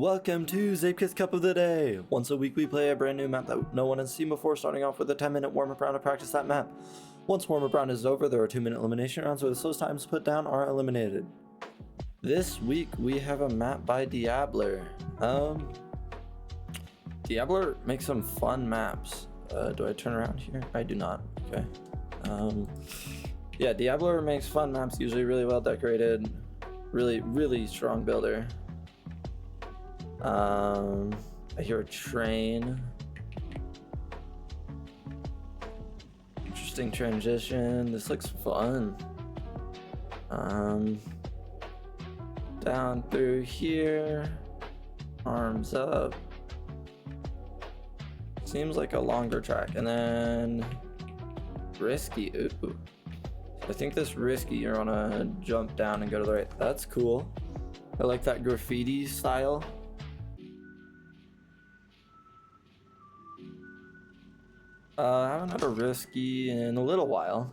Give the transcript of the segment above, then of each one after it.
Welcome to Zapekiss Cup of the Day! Once a week we play a brand new map that no one has seen before, starting off with a 10-minute warm-up round to practice that map. Once warm-up round is over, there are 2-minute elimination rounds where the slowest times put down are eliminated. This week we have a map by Diabler. Diabler makes some fun maps. Do I turn around here? I do not. Okay. Yeah, Diabler makes fun maps, usually really well decorated. Really strong builder. I hear a train. Interesting transition. This looks fun. Down through here. Arms up. Seems like a longer track. And then risky. Ooh. I think this risky, you're gonna jump down and go to the right. That's cool. I like that graffiti style. I haven't had a risky in a little while.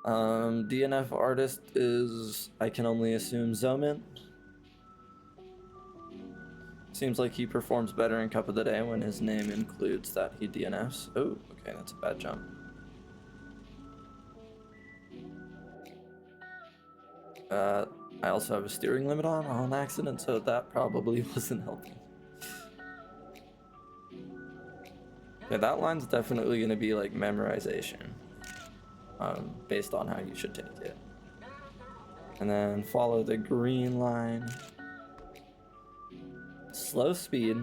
DNF artist is, I can only assume, Zomin. Seems like he performs better in Cup of the Day when his name includes that he DNFs. Oh, okay, that's a bad jump. I also have a steering limit on accident, so that probably wasn't helping. Yeah, that line's definitely going to be like memorization, based on how you should take it. And then follow the green line. Slow speed.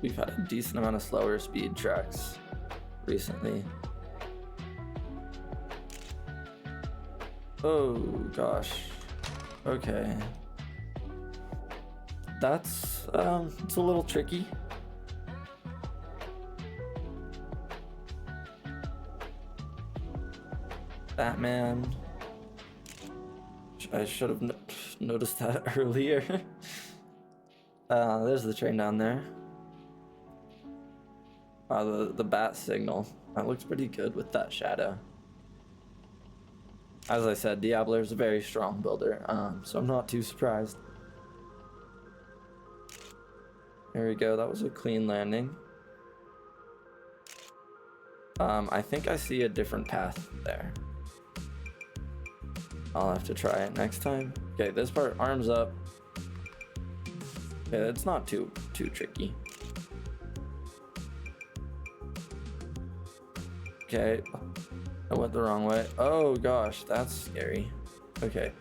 We've had a decent amount of slower speed tracks recently. Oh gosh. Okay. That's it's a little tricky. Batman. I should have noticed that earlier. There's the train down there. The bat signal. That looks pretty good with that shadow. As I said, Diabler is a very strong builder, so I'm not too surprised. There we go. That was a clean landing. I think I see a different path there. I'll have to try it next time. Okay, this part, arms up. Okay, it's not too tricky. Okay, I went the wrong way. Oh gosh, that's scary. Okay,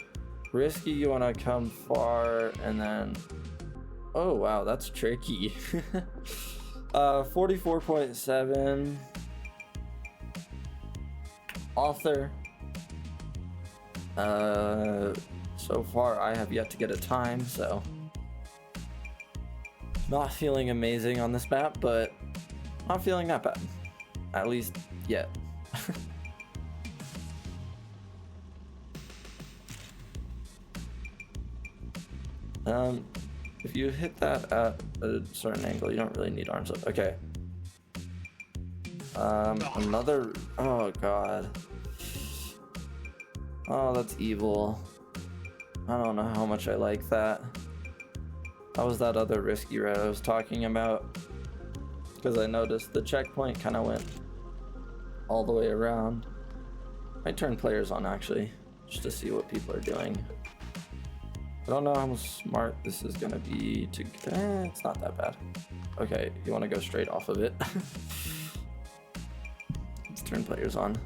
risky, you want to come far and then... Oh wow, that's tricky. 44.7. Author. So far I have yet to get a time, so not feeling amazing on this map, but not feeling that bad, at least yet. If you hit that at a certain angle, you don't really need arms up. Okay. Another, oh god. Oh, that's evil. I don't know how much I like that. That was that other risky route I was talking about. Because I noticed the checkpoint kind of went all the way around. I turn players on actually, just to see what people are doing. I don't know how smart this is gonna be to, it's not that bad. Okay, you wanna go straight off of it. Let's turn players on.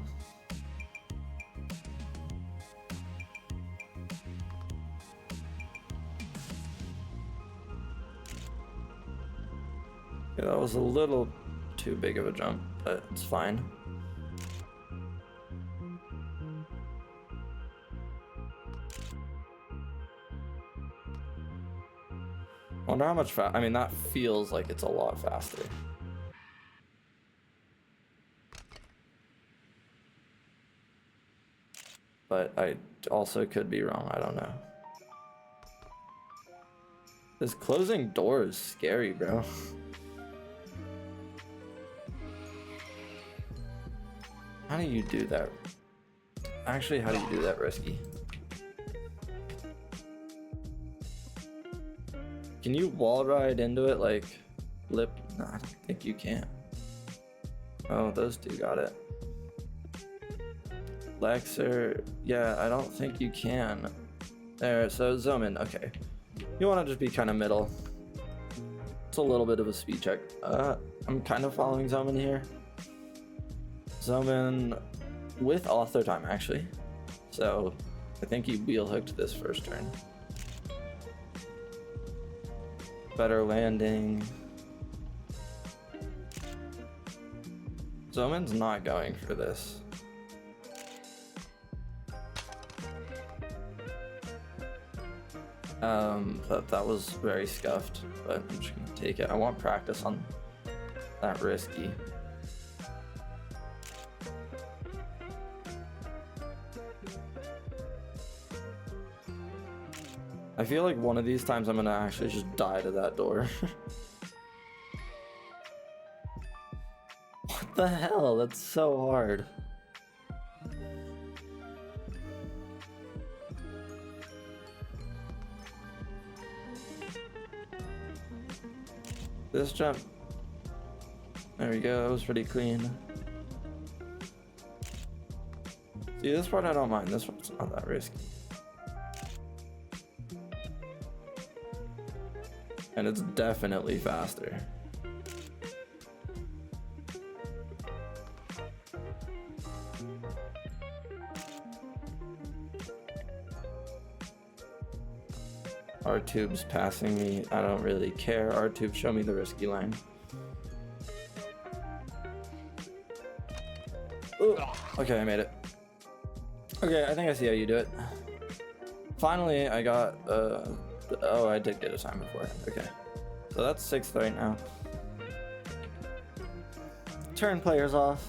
Yeah, that was a little too big of a jump, but it's fine. Wonder how much I mean, that feels like it's a lot faster. But I also could be wrong, I don't know. This closing door is scary, bro. How do you do that? Actually, how do you do that risky? Can you wall ride into it like lip? No, I don't think you can. Oh, those two got it. Lexer, yeah, I don't think you can. There, so zoom in, okay. You want to just be kind of middle. It's a little bit of a speed check. I'm kind of following zoom in here. Zoom in with author time, actually. So I think he wheel hooked this first turn. Better landing. Zoman's not going for this. That was very scuffed, but I'm just gonna take it. I want practice on that risky. I feel like one of these times I'm gonna actually just die to that door. What the hell? That's so hard. This jump. There we go, that was pretty clean. See, this part I don't mind. This one's not that risky. And it's definitely faster. R-Tube's passing me. I don't really care. R-Tube, show me the risky line. Ooh. Okay, I made it. Okay, I think I see how you do it. Finally, I got, oh, I did get a time before. Okay. So that's 6th right now. Turn players off.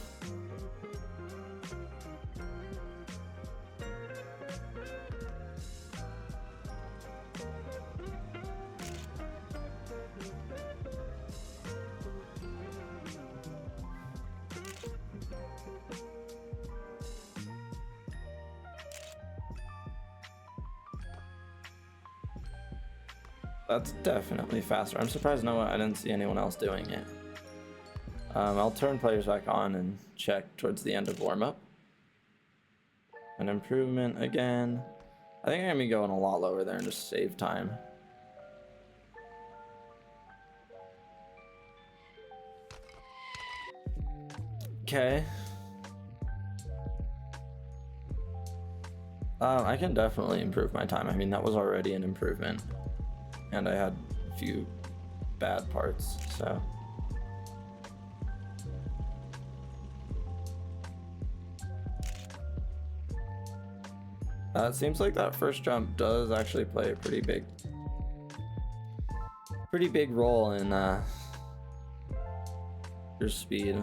That's definitely faster. I'm surprised I didn't see anyone else doing it. I'll turn players back on and check towards the end of warm-up. An improvement again. I think I'm gonna be going a lot lower there and just save time. Okay. I can definitely improve my time. I mean, that was already an improvement. And I had a few bad parts, so. It seems like that first jump does actually play a pretty big role in your speed.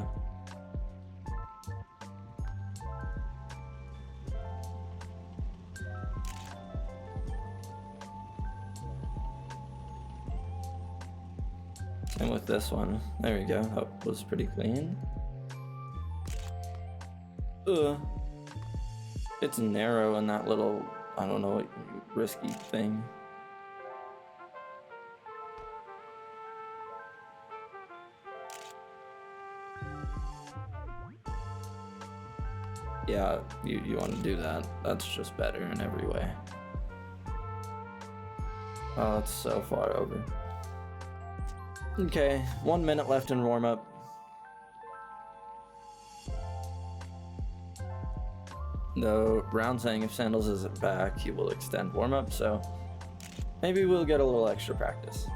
And with this one, there we go. That was pretty clean. It's narrow in that little, I don't know, risky thing. Yeah, you want to do that. That's just better in every way. Oh, that's so far over. Okay, 1 minute left in warm-up. The round saying if Sandals isn't back, he will extend warm-up, so maybe we'll get a little extra practice.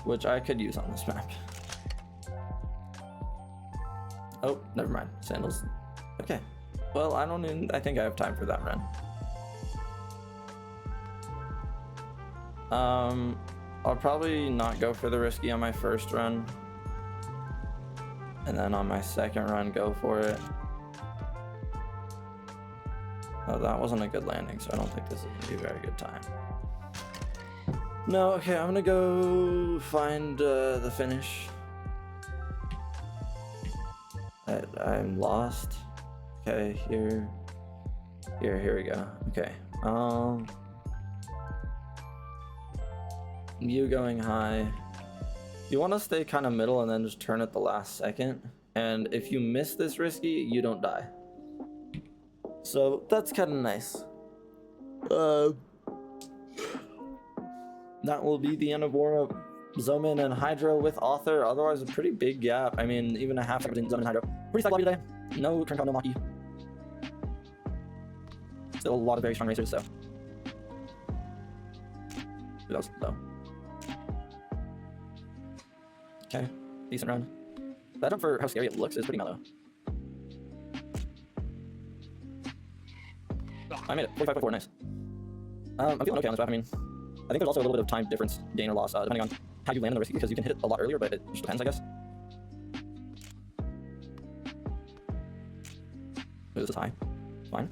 Which I could use on this map. Oh, never mind. Sandals. Okay. Well, I think I have time for that run. I'll probably not go for the risky on my first run. And then on my second run, go for it. Oh, that wasn't a good landing, so I don't think this is gonna be a very good time. No, okay, I'm gonna go find the finish. I'm lost. Okay, here we go. Okay, you going high. You want to stay kind of middle and then just turn at the last second. And if you miss this risky, you don't die. So that's kind of nice. That will be the end of War of Zomin and Hydro with Author. Otherwise, a pretty big gap. I mean, even a half second between Zomin and Hydro. Pretty stacked lobby today. No turn count, no Maki. Still a lot of very strong racers, so. Who else, though? Okay, decent run. That jump for how scary it looks is pretty mellow. I made it, 45.4, nice. I'm feeling okay on this map. I mean, I think there's also a little bit of time difference, gain or loss, depending on how you land in the risky, because you can hit it a lot earlier, but it just depends, I guess. Ooh, this is high. Fine.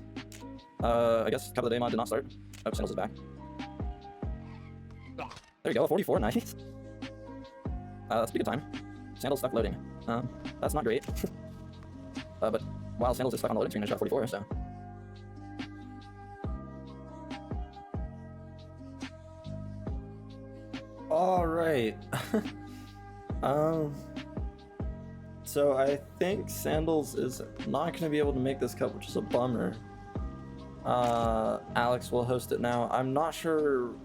I guess Cup of the Day mod did not start. Oh, Sandals is back. There you go, 44, nice. That's a pretty good time. Sandals stuck loading. That's not great. But while Sandals is stuck on the loading screen, I shot 44, so. Alright. So I think Sandals is not going to be able to make this cup, which is a bummer. Alex will host it now. I'm not sure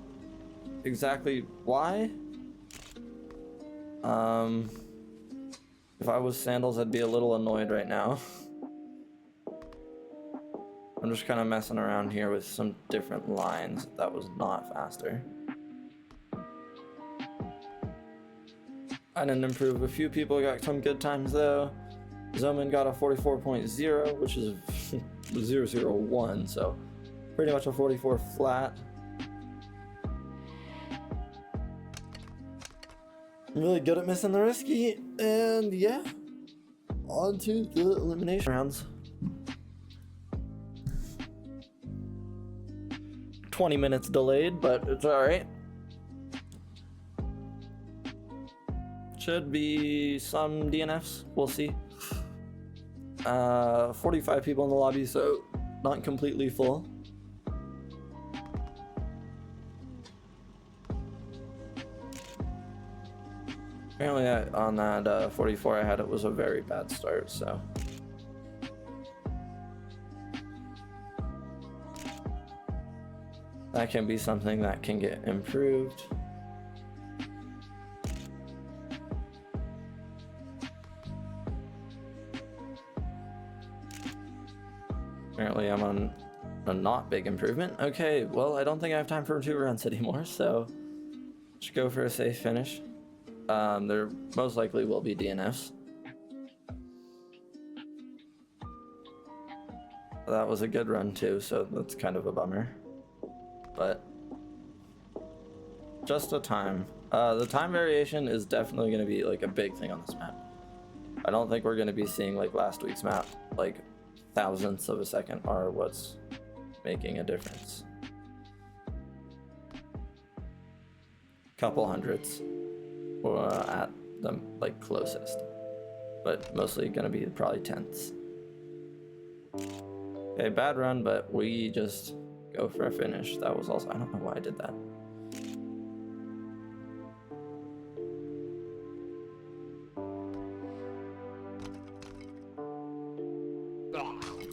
exactly why. If I was Sandals, I'd be a little annoyed right now. I'm just kind of messing around here with some different lines. That was not faster. I didn't improve. A few people got some good times though. Zomin got a 44.0, which is 001, so pretty much a 44 flat. I'm really good at missing the risky, and yeah, on to the elimination rounds. 20 minutes delayed, but it's alright. Should be some DNFs, we'll see. 45 people in the lobby, so not completely full. Apparently on that 44 I had, it was a very bad start, so. That can be something that can get improved. Apparently I'm on a not big improvement. Okay, well, I don't think I have time for 2 runs anymore, so just go for a safe finish. There most likely will be DNFs. That was a good run too, so that's kind of a bummer. But just a time. The time variation is definitely going to be like a big thing on this map. I don't think we're going to be seeing like last week's map, like thousandths of a second are what's making a difference. Couple hundredths at the like closest, but mostly gonna be probably tenths. Okay, bad run, but we just go for a finish. That was also, I don't know why I did that.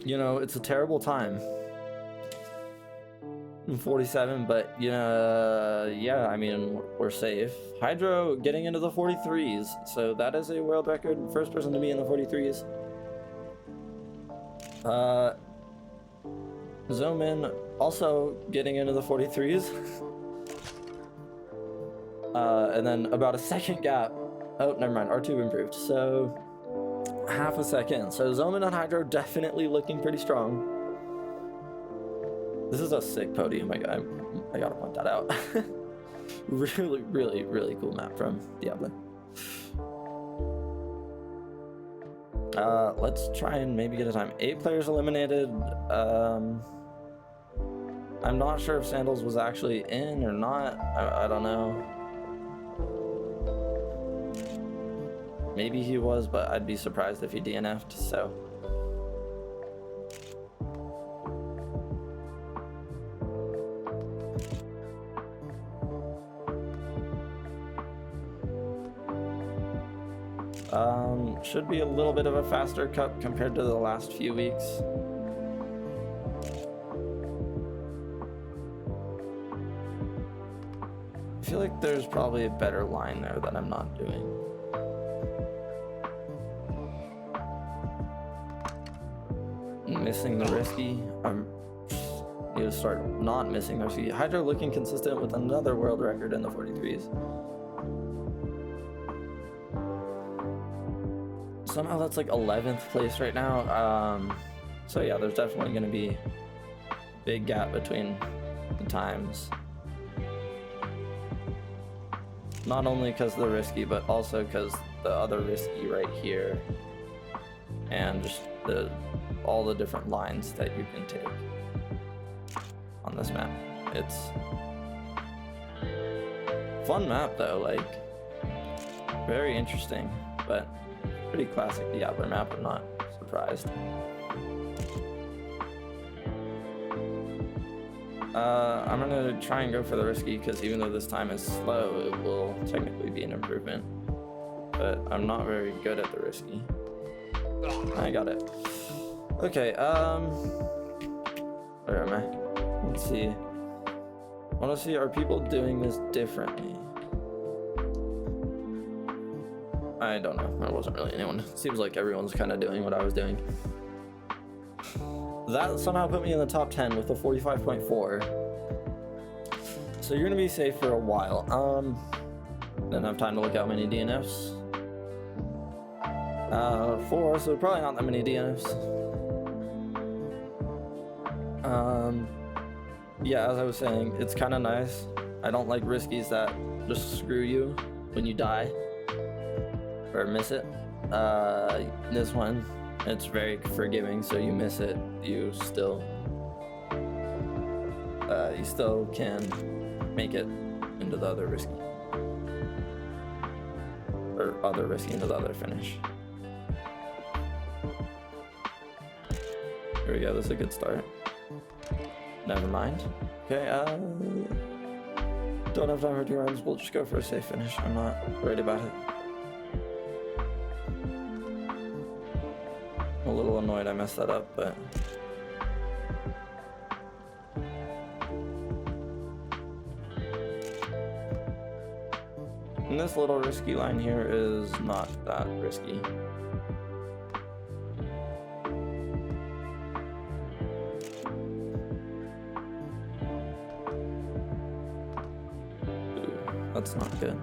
You know, it's a terrible time. 47, but yeah, I mean, we're safe. Hydro getting into the 43s, so that is a world record. First person to be in the 43s. Zomin also getting into the 43s. And then about a second gap. Oh, never mind, R2 improved, so half a second. So Zomin and Hydro definitely looking pretty strong. This is a sick podium. I gotta point that out. Really, really, really cool map from Diabler. Let's try and maybe get a time. 8 players eliminated. I'm not sure if Sandals was actually in or not. I don't know. Maybe he was, but I'd be surprised if he DNF'd, so. Should be a little bit of a faster cup compared to the last few weeks. I feel like there's probably a better line there that I'm not doing. Missing the risky. Need to start not missing the risky. Hydro looking consistent with another world record in the 43s. Somehow that's like 11th place right now. So yeah, there's definitely going to be a big gap between the times. Not only because of the risky, but also because the other risky right here, and just all the different lines that you can take on this map. It's a fun map though, like very interesting, but pretty classic Diabler map. I'm not surprised. I'm gonna try and go for the risky because even though this time is slow, it will technically be an improvement. But I'm not very good at the risky. I got it. Okay, where am I? Let's see. I want to see, are people doing this differently? I don't know. There wasn't really anyone. It seems like everyone's kind of doing what I was doing. That somehow put me in the top 10 with a 45.4. So you're gonna be safe for a while. Didn't have time to look how many DNFs. 4, so probably not that many DNFs. Yeah, as I was saying, it's kind of nice. I don't like riskies that just screw you when you die or miss it. This one, it's very forgiving, so you miss it, you still can make it into the other risky, or other risky into the other finish. Here we go, this is a good start. Never mind. Okay, don't have time for 2 rounds, we'll just go for a safe finish. I'm not worried about it. I'm a little annoyed I messed that up, but and this little risky line here is not that risky. Ooh, that's not good.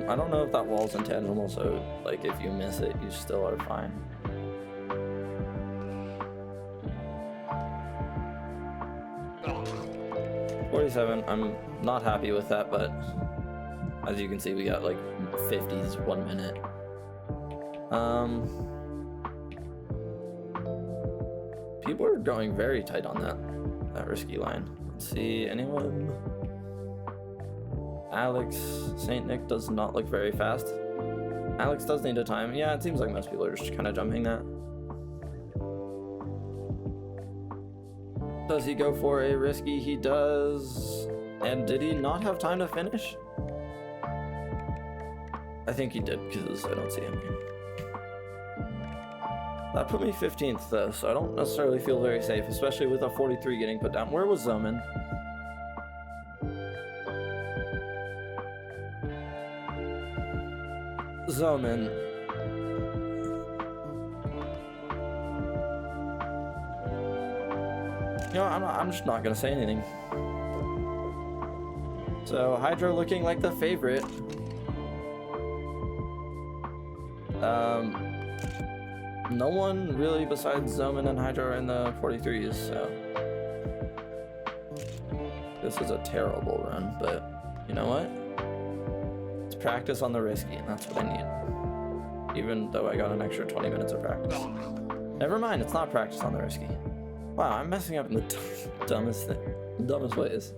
I don't know if that wall's intangible, so like if you miss it, you still are fine. $47, I'm not happy with that, but as you can see, we got like 50s 1 minute. People are going very tight on that risky line. Let's see, anyone? Alex, Saint Nick does not look very fast. Alex does need a time. Yeah, it seems like most people are just kind of jumping that. Does he go for a risky? He does. And did he not have time to finish? I think he did, because I don't see him here. That put me 15th though, so I don't necessarily feel very safe, especially with a 43 getting put down. Where was Zoman? Zoman. You know, I'm just not gonna say anything. So Hydro looking like the favorite. No one really besides Zoman and Hydro are in the 43s, so this is a terrible run, but you know what? It's practice on the risky, and that's what I need. Even though I got an extra 20 minutes of practice. Never mind, it's not practice on the risky. Wow, I'm messing up in the dumbest ways.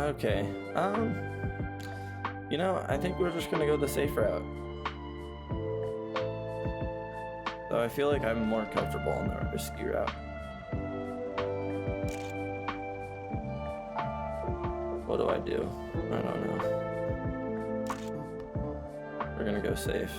Okay. You know, I think we're just gonna go the safe route. Though I feel like I'm more comfortable on the risky route. What do I do? I don't know. We're gonna go safe.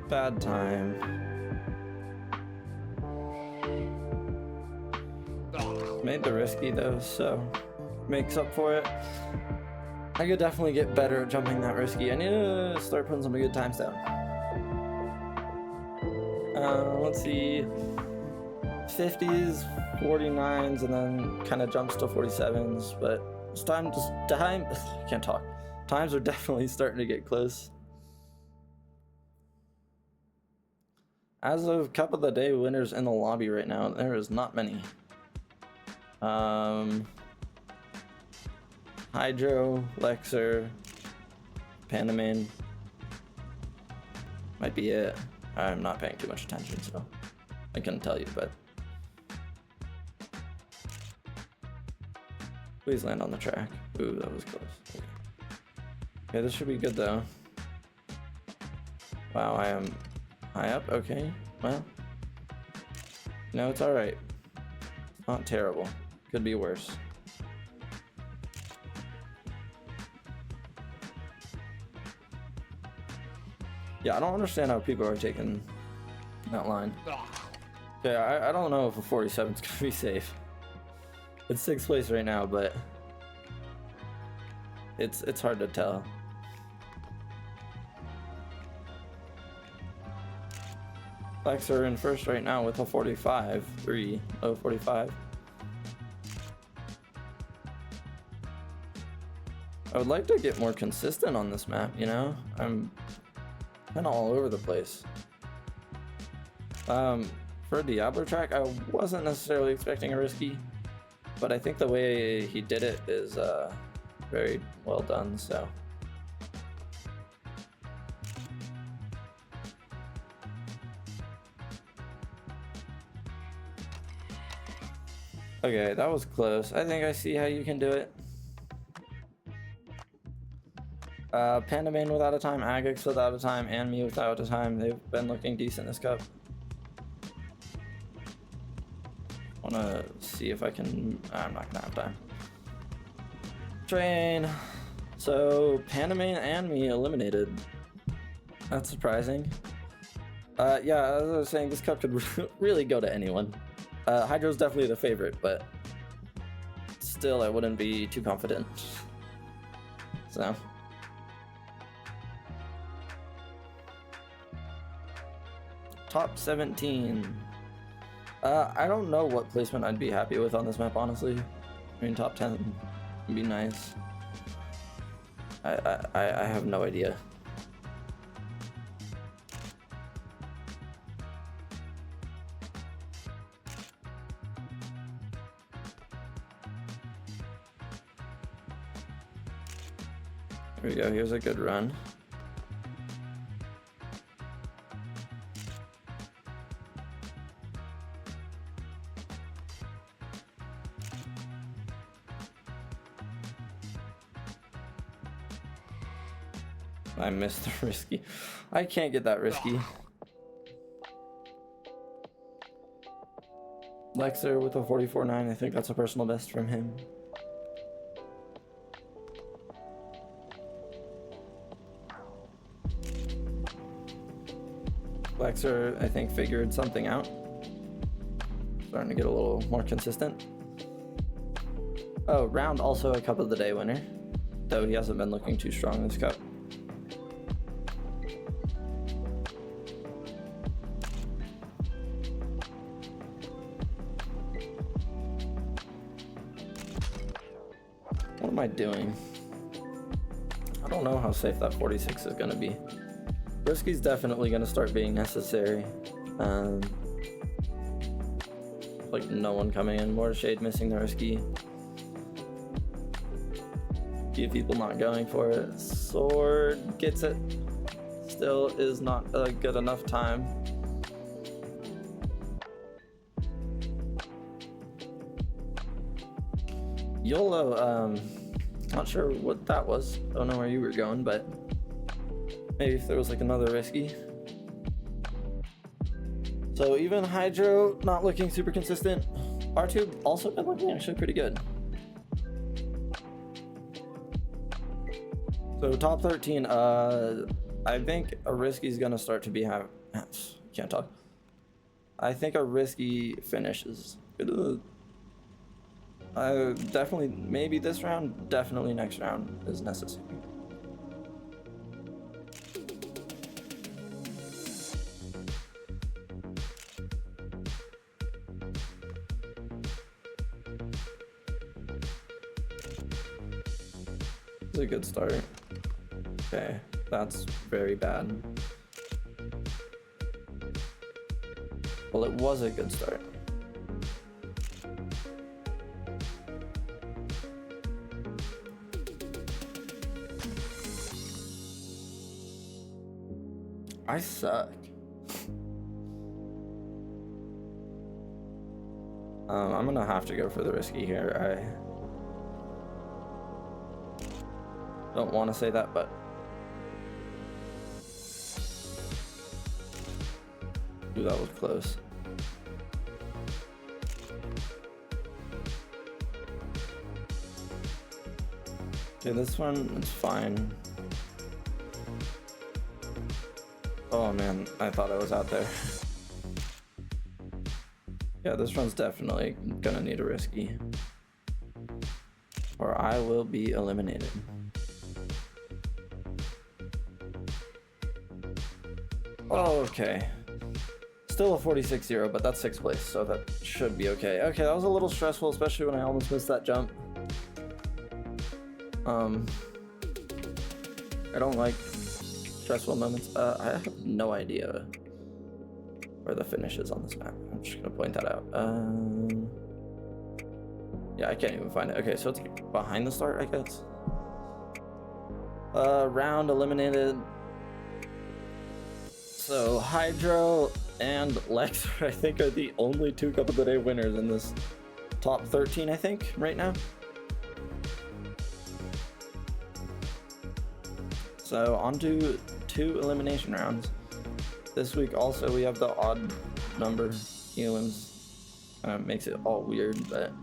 Bad time. Made the risky though, so makes up for it. I could definitely get better at jumping that risky. I need to start putting some good times down. Let's see. 50s, 49s, and then kind of jumps to 47s, but it's time. I can't talk. Times are definitely starting to get close. As of Cup of the Day winners in the lobby right now, there is not many. Hydro, Lexer, Panamane might be it. I'm not paying too much attention, so I couldn't tell you, but please land on the track. Ooh, that was close. Okay, this should be good though. Wow, I am high up. Okay, well, no, it's all right. Not terrible. Could be worse. Yeah, I don't understand how people are taking that line. Okay, I don't know if a 47 is gonna be safe. It's 6th place right now, but it's hard to tell. Lex are in first right now with a 45, 3:0:45. I would like to get more consistent on this map, you know? I'm kind of all over the place. For a Diabler track, I wasn't necessarily expecting a risky, but I think the way he did it is very well done, so. Okay, that was close. I think I see how you can do it. Panamane without a time, Agix without a time, and me without a time. They've been looking decent this cup. Wanna see if I can. I'm not gonna have time. Train. So Panamane and me eliminated. That's surprising. Yeah, as I was saying, this cup could really go to anyone. Hydro's definitely the favorite, but still, I wouldn't be too confident. So. Top 17. I don't know what placement I'd be happy with on this map, honestly. I mean, top 10 would be nice. I have no idea. There we go, here's a good run. I missed the risky. I can't get that risky. Lexer with a 44.9. I think that's a personal best from him. Lexer, I think, figured something out. Starting to get a little more consistent. Oh, Round also a Cup of the Day winner, though he hasn't been looking too strong this cup. What am I doing? I don't know how safe that 46 is going to be. Risky's definitely going to start being necessary. Like no one coming in. More shade missing the risky. Few people not going for it. Sword gets it. Still is not a good enough time. YOLO, not sure what that was. Don't know where you were going, but maybe if there was like another risky. So even Hydro not looking super consistent. R2 also been looking actually pretty good. So top 13, I think a risky is gonna start to be can't talk. I think a risky finishes. Definitely, maybe this round, definitely next round is necessary. It's a good start. Okay, that's very bad. Well, it was a good start. I suck. I'm gonna have to go for the risky here. I don't want to say that, but ooh, that was close. Okay, this one is fine. Oh man, I thought I was out there. Yeah, this one's definitely gonna need a risky, or I will be eliminated. Oh, okay. Still a 46-0, but that's 6th place, so that should be okay. Okay, that was a little stressful, especially when I almost missed that jump. I don't like stressful moments. I have no idea where the finish is on this map. I'm just gonna point that out. Yeah, I can't even find it. Okay, so it's behind the start, I guess. Round eliminated. So Hydro and Lex, I think, are the only 2 Cup of the Day winners in this top 13, I think, right now. So on to 2 elimination rounds. This week also we have the odd number elims. Makes it all weird, but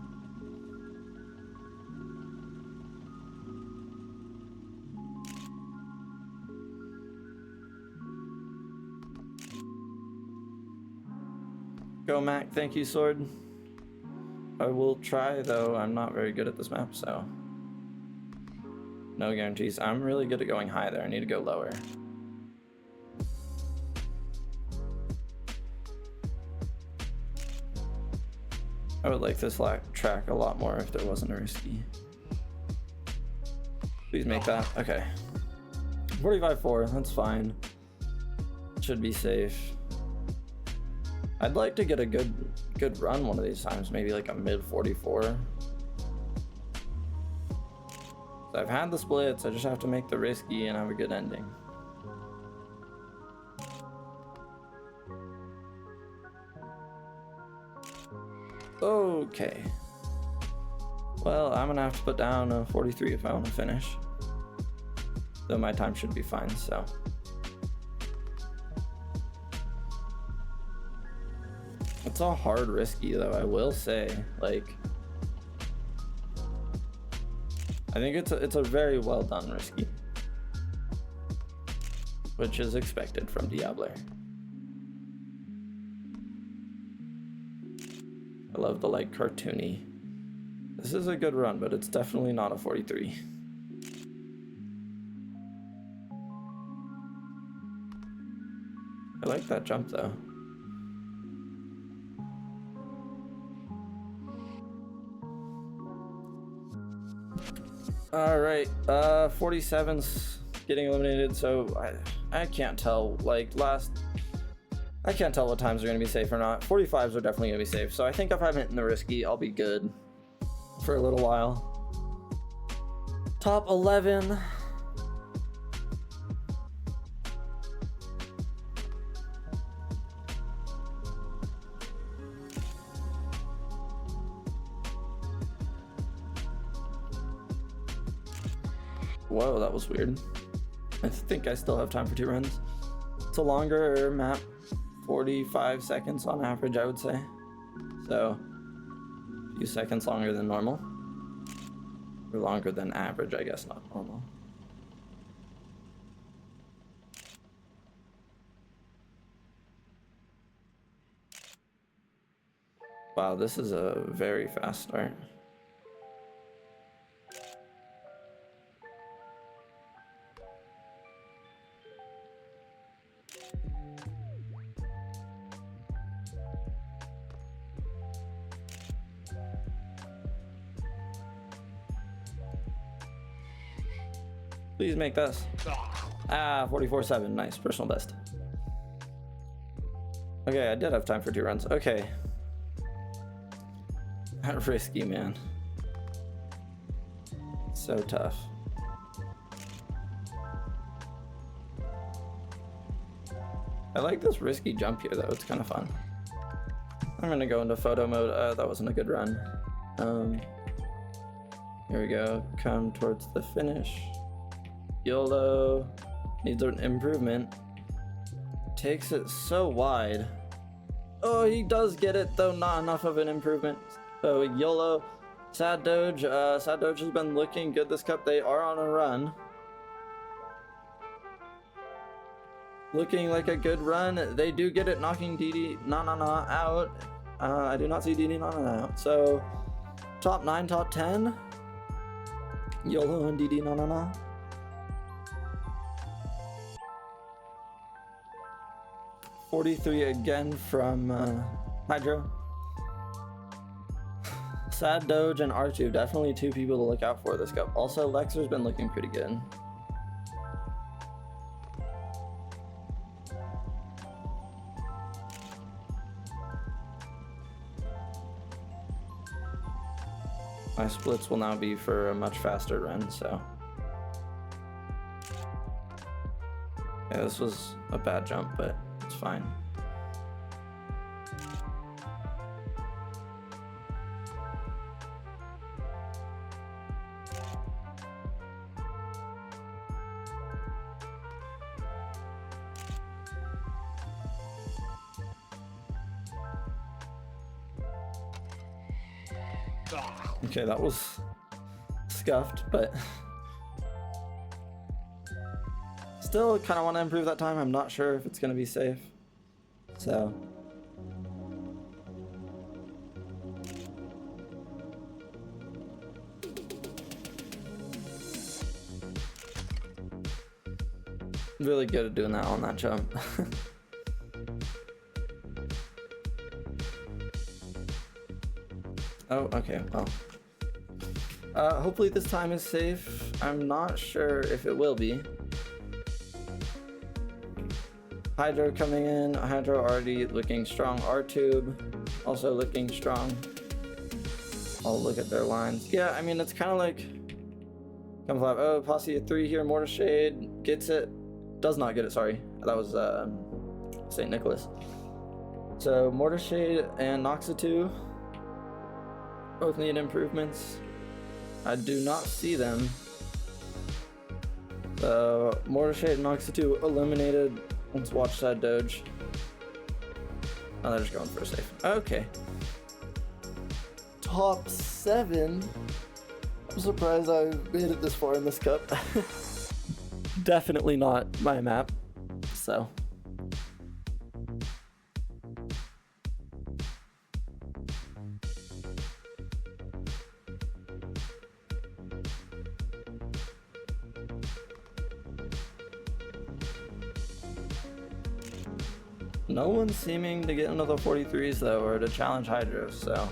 go Mac, thank you, Sword. I will try, though I'm not very good at this map, so no guarantees. I'm really good at going high there. I need to go lower. I would like this track a lot more if there wasn't a risky. Please make that. Okay. 45-4, that's fine. Should be safe. I'd like to get a good run one of these times, maybe like a mid 44. So I've had the splits, I just have to make the risky and have a good ending. Okay. Well, I'm gonna have to put down a 43 if I want to finish. Though my time should be fine, so. It's a hard risky though, I will say. Like, I think it's a very well done risky, which is expected from Diabler. I love the like cartoony. This is a good run, but it's definitely not a 43. I like that jump though. All right, 47's getting eliminated, so I can't tell. Like I can't tell what times are going to be safe or not. 45s are definitely going to be safe. So I think if I'm hitting the risky, I'll be good for a little while. Top 11. Whoa, that was weird. I think I still have time for 2 runs. It's a longer map, 45 seconds on average, I would say. So, a few seconds longer than normal. Or longer than average, I guess, not normal. Wow, this is a very fast start. Please make this. Ah, 44.7. Nice. Personal best. Okay, I did have time for 2 runs. Okay. That risky, man. So tough. I like this risky jump here, though. It's kind of fun. I'm going to go into photo mode. That wasn't a good run. Here we go. Come towards the finish. YOLO needs an improvement. Takes it so wide. Oh, he does get it, though not enough of an improvement. So YOLO. Sad Doge. Sad Doge has been looking good this cup. They are on a run. Looking like a good run. They do get it, knocking DD out. I do not see DD out. So top 9, top 10. YOLO and DD na. 43 again from Hydro. Sad Doge and R2, definitely 2 people to look out for this cup. Also, Lexer's been looking pretty good. My splits will now be for a much faster run, so. Yeah, this was a bad jump, but it's fine. Okay, that was scuffed, but still kind of want to improve that time. I'm not sure if it's going to be safe. So really good at doing that on that jump. Oh, okay, well. Hopefully this time is safe. I'm not sure if it will be. Hydro coming in. Hydro already looking strong. R-Tube also looking strong. I'll look at their lines. Yeah, I mean, it's kind of like... Camouflage. Oh, Posse 3 here. Mortar Shade gets it. Does not get it, sorry. That was St. Nicholas. So, Mortar Shade and Noxatu both need improvements. I do not see them. So, Mortar Shade and Noxatu eliminated. Let's watch that Doge. Oh, they're just going for a safe. Okay. Top 7. I'm surprised I made it this far in this cup. Definitely not my map, so. No one's seeming to get into the 43s though, or to challenge Hydro, so.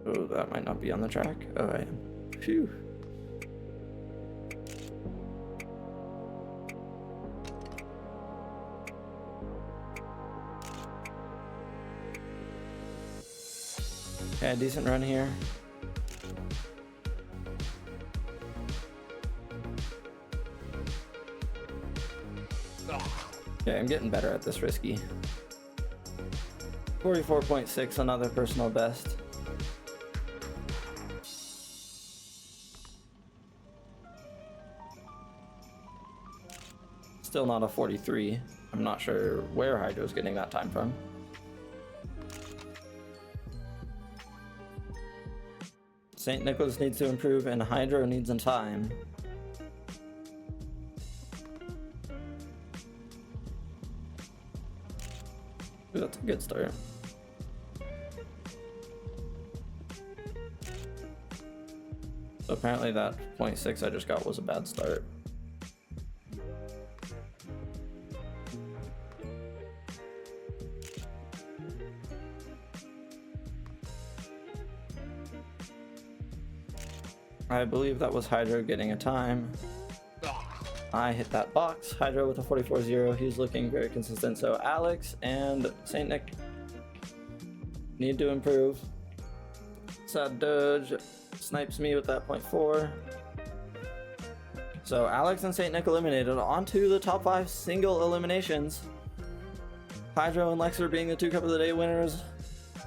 Oh, that might not be on the track. Oh, I am. Phew. Yeah, decent run here. Okay, I'm getting better at this risky. 44.6, another personal best. Still not a 43. I'm not sure where Hydro's getting that time from. St. Nicholas needs to improve and Hydro needs some time. Ooh, that's a good start. So apparently that 0.6 I just got was a bad start. I believe that was Hydro getting a time. I hit that box. Hydro with a 44-0. He's looking very consistent. So Alex and St. Nick need to improve. Sad Doge snipes me with that 0.4. So Alex and St. Nick eliminated. On to the top 5 single eliminations. Hydro and Lexer being the 2 Cup of the Day winners.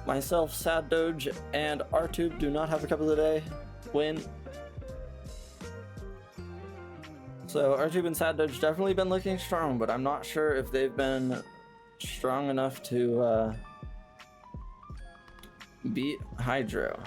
Myself, Sad Doge, and R-Tube do not have a Cup of the Day win. So R-Tube and Sad Doge definitely been looking strong, but I'm not sure if they've been strong enough to beat Hydro.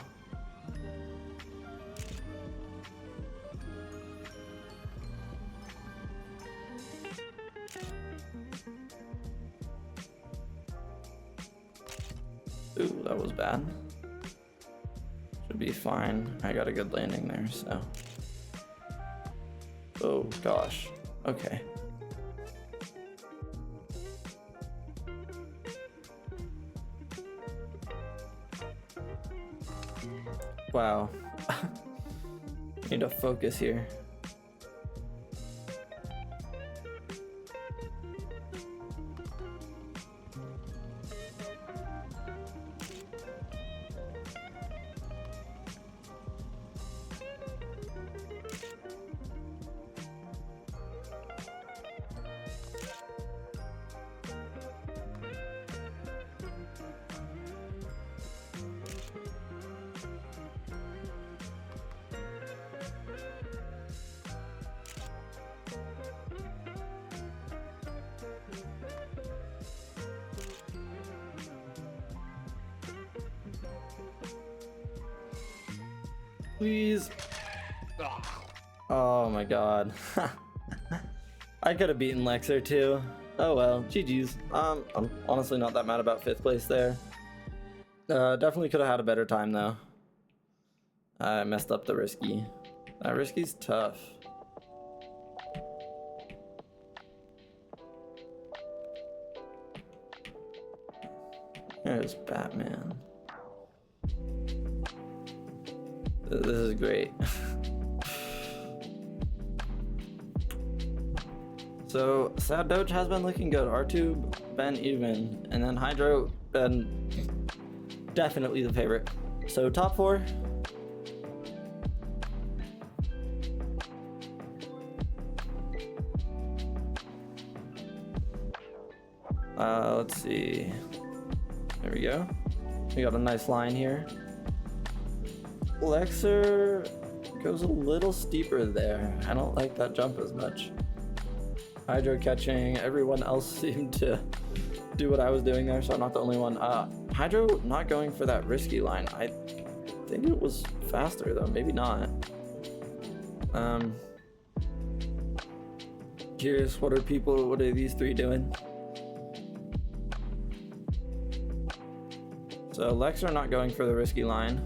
Ooh, that was bad. Should be fine. I got a good landing there, so. Oh gosh. Okay. Wow. Need to focus here. Please. Oh my god. I could have beaten Lexer too. Oh well, GG's. I'm honestly not that mad about 5th place there. Definitely could have had a better time though. I messed up the risky. That risky's tough. There's Batman. This is great. So Sad Doge has been looking good. R2 been even, and then Hydro been definitely the favorite. So top 4. Let's see. There we go. We got a nice line here. Lexer goes a little steeper there. I don't like that jump as much. Hydro catching. Everyone else seemed to do what I was doing there, so I'm not the only one. Hydro not going for that risky line. I think it was faster though. Maybe not. Curious, what are these 3 doing? So Lexer not going for the risky line,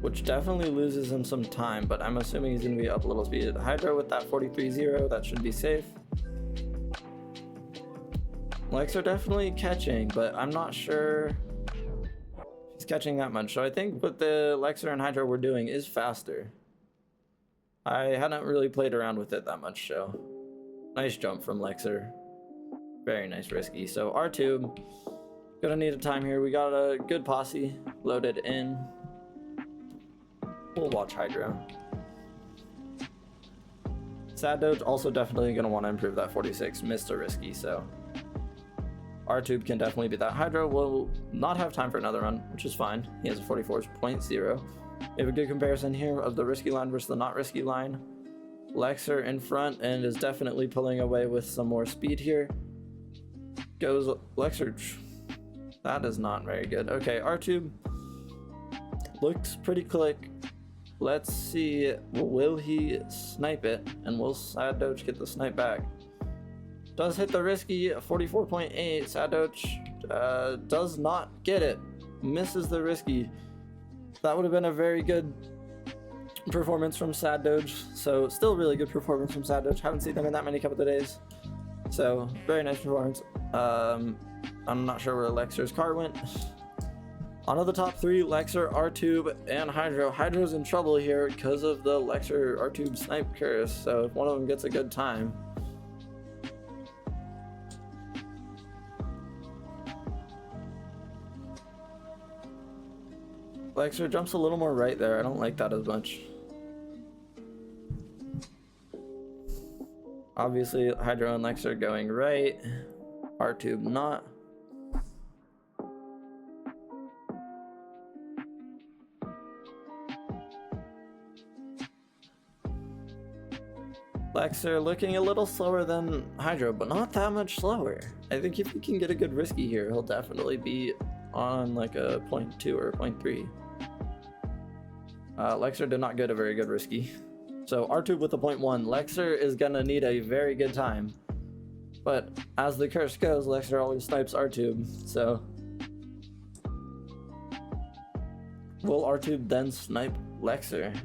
which definitely loses him some time, but I'm assuming he's going to be up a little speed. Hydro with that 43-0, that should be safe. Lexer definitely catching, but I'm not sure he's catching that much. So I think what the Lexer and Hydro were doing is faster. I hadn't really played around with it that much, so nice jump from Lexer. Very nice risky. So R2 Gonna need a time here. We got a good posse loaded in. We'll watch Hydro. Sad Doge also definitely gonna want to improve that 46. Missed a risky, so R-Tube can definitely beat that. Hydro will not have time for another run, which is fine. He has a 44.0. We have a good comparison here of the risky line versus the not risky line. Lexer in front and is definitely pulling away with some more speed here. Goes Lexer. That is not very good. Okay, R-Tube looks pretty click. Let's see, will he snipe it? And will Sad Doge get the snipe back? Does hit the risky 44.8. Sad Doge does not get it. Misses the risky. That would have been a very good performance from Sad Doge. So still really good performance from Sad Doge. Haven't seen them in that many couple of days. So very nice performance. I'm not sure where Lexer's car went. On to the top three, Lexer, R-Tube, and Hydro. Hydro's in trouble here because of the Lexer R-Tube snipe curse, so if one of them gets a good time. Lexer jumps a little more right there. I don't like that as much. Obviously, Hydro and Lexer going right. R-Tube not. Lexer looking a little slower than Hydro, but not that much slower. I think if he can get a good risky here, he'll definitely be on like a 0.2 or a 0.3. Lexer did not get a very good risky. So R-Tube with a 0.1. Lexer is gonna need a very good time. But as the curse goes, Lexer always snipes R-Tube, so. Will R-Tube then snipe Lexer?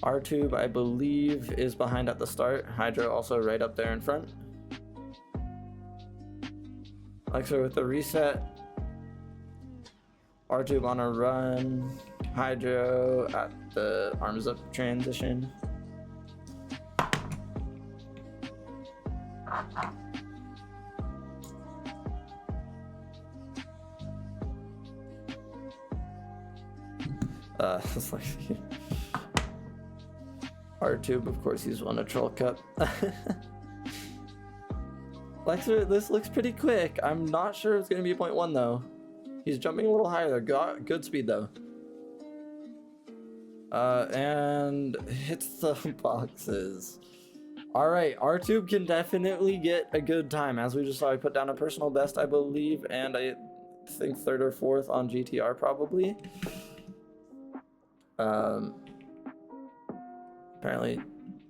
R-Tube, I believe, is behind at the start. Hydro also right up there in front. Lexer with the reset. R-Tube on a run. Hydro at the arms up transition. It's like R-Tube, of course, he's won a Troll Cup. Lexer, this looks pretty quick. I'm not sure it's going to be a 0.1 though. He's jumping a little higher there. Good speed though. And hits the boxes. Alright, R-Tube can definitely get a good time. As we just saw, he put down a personal best, I believe, and I think 3rd or 4th on GTR probably. Apparently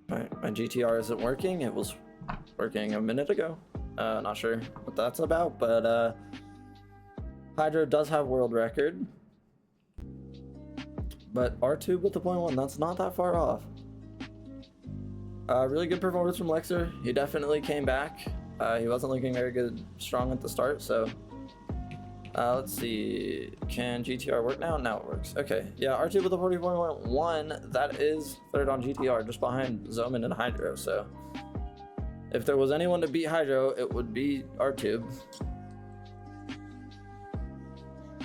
my GTR isn't working. It was working a minute ago. Not sure what that's about, but Hydro does have world record. But R-Tube with the 0.1, that's not that far off. Really good performance from Lexer. He definitely came back. He wasn't looking very good, strong at the start, so let's see. Can GTR work now? Now it works. Okay, yeah, R-Tube with a 44.1. That is 3rd on GTR, just behind Zoman and Hydro. So if there was anyone to beat Hydro, it would be R-Tube.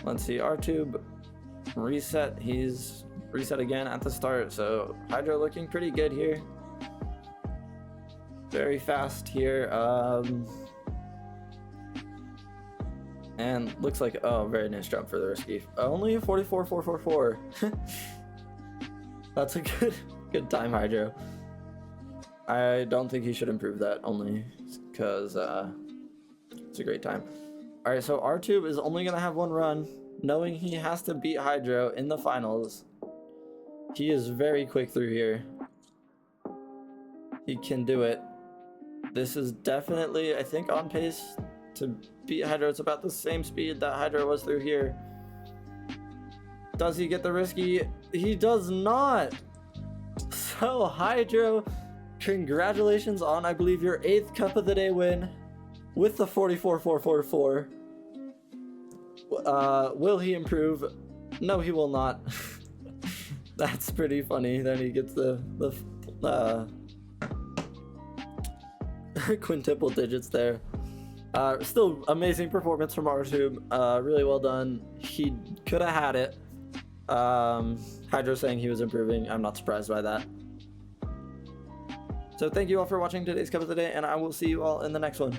Let's see, R-Tube reset. He's reset again at the start. So Hydro looking pretty good here. Very fast here. And looks like, oh, very nice jump for the risky. Only a 44.444. That's a good time, Hydro. I don't think he should improve that, only because it's a great time. All right, so R-Tube is only gonna have one run, knowing he has to beat Hydro in the finals. He is very quick through here. He can do it. This is definitely, I think, on pace to beat Hydro. It's about the same speed that Hydro was through here. Does he get the risky? He does not. So Hydro, congratulations on, I believe, your 8th Cup of the Day win with the 44.444. Will he improve? No, he will not. That's pretty funny. Then he gets the quintuple digits there. Still amazing performance from R2. Really well done. He could have had it. Hydro saying he was improving. I'm not surprised by that. So thank you all for watching today's Cup of the Day, and I will see you all in the next one.